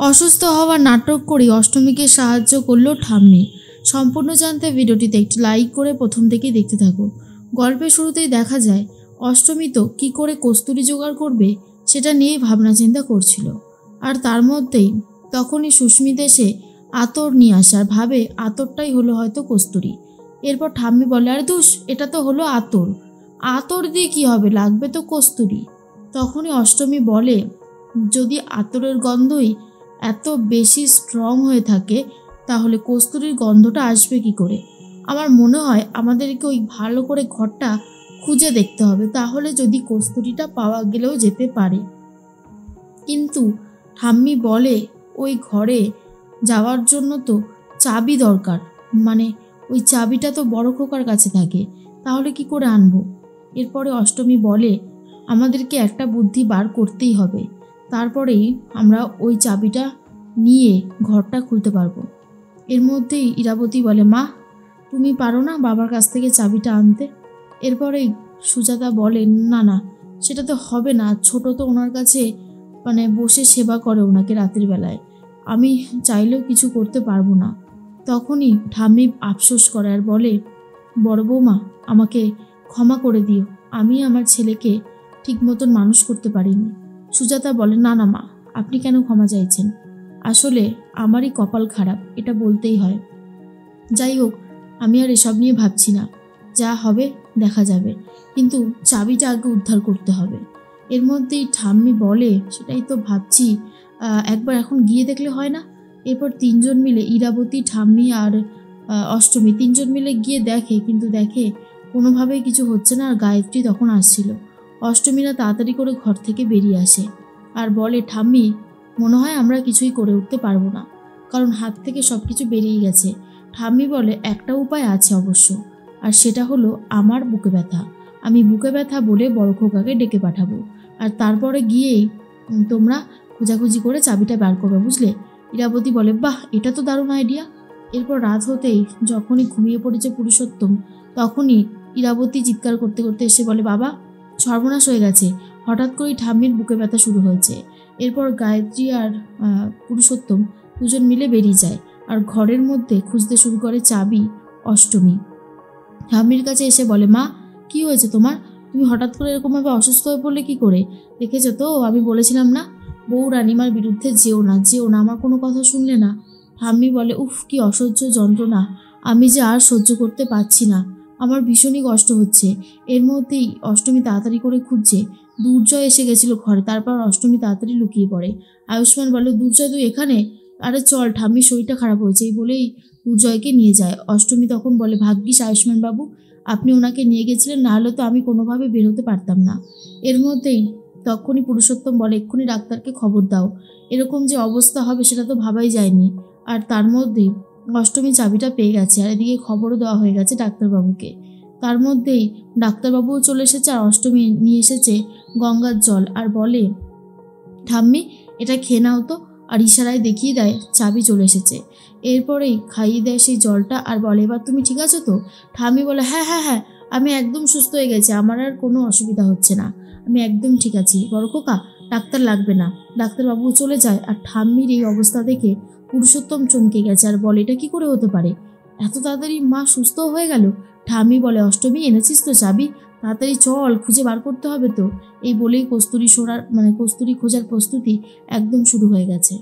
অসুস্থ হওয়ার নাটক করে অষ্টমীকে সাহায্য করলো ঠাম্মি। সম্পূর্ণ জানতে ভিডিওটিতে একটি লাইক করে প্রথম থেকেই দেখতে থাকো। গল্পের শুরুতেই দেখা যায় অষ্টমী তো কী করে কস্তুরী জোগাড় করবে সেটা নিয়েই ভাবনা চিন্তা করছিল। আর তার মধ্যেই তখনই সুস্মিতা এসে আতর নিয়ে আসে আর ভাবে আতরটাই হলো হয়তো কস্তুরী। এরপর ঠাম্মি বলে, আরে ধুস, এটা তো হলো আতর, আতর দিয়ে কি হবে, লাগবে তো কস্তুরী। তখনই অষ্টমী বলে, যদি আতরের গন্ধই এত বেশি স্ট্রং হয়ে থাকে তাহলে কস্তুরীর গন্ধটা আসবে কি করে? আমার মনে হয় আমাদেরকে ওই ভালো করে ঘরটা খুঁজে দেখতে হবে, তাহলে যদি কস্তুরীটা পাওয়া গেলেও যেতে পারে। কিন্তু ঠাম্মি বলে, ওই ঘরে যাওয়ার জন্য তো চাবি দরকার, মানে ওই চাবিটা তো বড় খোকার কাছে থাকে, তাহলে কি করে আনবো? এরপরে অষ্টমী বলে, আমাদেরকে একটা বুদ্ধি বার করতেই হবে, তারপরেই আমরা ওই চাবিটা নিয়ে ঘরটা খুলতে পারবো। এর মধ্যেই ইরাবতী বলে, মা তুমি পারো না বাবার কাছ থেকে চাবিটা আনতে? এরপরেই সুজাতা বলে, না না, সেটা তো হবে না, ছোট তো ওনার কাছে বসে সেবা করে ওনাকে রাতের বেলায়, আমি চাইলেও কিছু করতে পারবো না। তখনই ঠাম্মি আফসোস করে আর বলে, বড় বৌমা আমাকে ক্ষমা করে দিও, আমি আমার ছেলেকে ঠিক মতন মানুষ করতে পারিনি। সুজাতা বলে, না না মা, আপনি কেন ক্ষমা চাইছেন? আসলে আমারই কপাল খারাপ, এটা বলতেই হয়। যাই হোক, আমি আর এসব নিয়ে ভাবছি না, যা হবে দেখা যাবে, কিন্তু চাবিটা আগে উদ্ধার করতে হবে। এর মধ্যেই ঠাম্মি বলে, সেটাই তো ভাবছি, একবার এখন গিয়ে দেখলে হয় না? এরপর তিনজন মিলে, ইরাবতী, ঠাম্মি আর অষ্টমী, তিনজন মিলে গিয়ে দেখে, কিন্তু দেখে কোনোভাবেই কিছু হচ্ছে না। আর গায়ত্রী তখন আসছিল। অষ্টমীরা তাড়াতাড়ি করে ঘর থেকে বেরিয়ে আসে আর বলে, ঠাম্মি মনে হয় আমরা কিছুই করে উঠতে পারবো না, কারণ হাত থেকে সব কিছু বেরিয়ে গেছে। ঠাম্মি বলে, একটা উপায় আছে অবশ্য, আর সেটা হলো আমার বুকে ব্যথা, আমি বুকে ব্যথা বলে বড় খোকাকে ডেকে পাঠাবো, আর তারপরে গিয়েই তোমরা খোঁজাখুঁজি করে চাবিটা বার করবে, বুঝলে? ইরাবতী বলে, বাহ, এটা তো দারুণ আইডিয়া। এরপর রাত হতেই যখনই ঘুমিয়ে পড়েছে পুরুষোত্তম, তখনই ইরাবতী চিৎকার করতে করতে এসে বলে, বাবা সর্বনাশ হয়ে গেছে, হঠাৎ করেই ঠাম্মির বুকে ব্যথা শুরু হয়েছে। এরপর গায়ত্রী আর পুরুষোত্তম দুজন মিলে বেরিয়ে যায় আর ঘরের মধ্যে খুঁজতে শুরু করে চাবি। অষ্টমী ঠাম্মির কাছে এসে বলে, মা কি হয়েছে তোমার? তুমি হঠাৎ করে এরকমভাবে অসুস্থ হয়ে পড়লে কি করে? দেখেছো তো, আমি বলেছিলাম না বউ রানিমার বিরুদ্ধে যেও না, আমার কোনো কথা শুনলে না। ঠাম্মি বলে, উফ কি অসহ্য যন্ত্রণা, আমি যে আর সহ্য করতে পারছি না, আমার ভীষণই কষ্ট হচ্ছে। এর মধ্যেই অষ্টমী তাড়াতাড়ি করে খুঁজছে। দুর্জয় এসে গেছিল ঘরে, তারপর অষ্টমী তাড়াতাড়ি লুকিয়ে পড়ে। আয়ুষ্মান বলে, দুর্জয় তুই এখানে? আরে চল, ঠাম্মির শরীরটা খারাপ হয়েছে, এই বলেই দুর্জয়কে নিয়ে যায়। অষ্টমী তখন বলে, ভাগ্যিস আয়ুষ্মান বাবু আপনি ওনাকে নিয়ে গেছিলেন, নাহলে তো আমি কোনোভাবে বের হতে পারতাম না। এর মধ্যেই তখনই পুরুষোত্তম বলে, এক্ষুনি ডাক্তারকে খবর দাও, এরকম যে অবস্থা হবে সেটা তো ভাবাই যায়নি। আর তার মধ্যেই অষ্টমী চাবিটা পেয়ে গেছে, আর এদিকে খবরও দেওয়া হয়ে গেছে ডাক্তারবাবুকে। তার মধ্যেই ডাক্তারবাবুও চলে এসেছে, আর অষ্টমী নিয়ে এসেছে গঙ্গার জল আর বলে, ঠাম্মি এটা খেয়ে নাও তো, আর ইশারায় দেখিয়ে দেয় চাবি চলে এসেছে। এরপরেই খাইয়ে দেয় সেই জলটা আর বলে, এবার তুমি ঠিক আছো তো? ঠাম্মি বলে, হ্যাঁ হ্যাঁ হ্যাঁ, আমি একদম সুস্থ হয়ে গেছি, আমার আর কোনো অসুবিধা হচ্ছে না, আমি একদম ঠিক আছি বড় খোকা, ডাক্তার লাগবে না। ডাক্তারবাবু চলে যায় আর ঠাম্মির এই অবস্থা দেখে পুরুষোত্তম চমকে গেছে আর বলে, এটা কি করে হতে পারে, এত তাড়াতাড়ি মা সুস্থ হয়ে গেল? ঠাম্মি বলে, অষ্টমী এনেছিস তো চাবি, তাড়াতাড়ি চল, খুঁজে বার করতে হবে তো। এই বলেই কস্তুরী কস্তুরী খোঁজার প্রস্তুতি একদম শুরু হয়ে গেছে।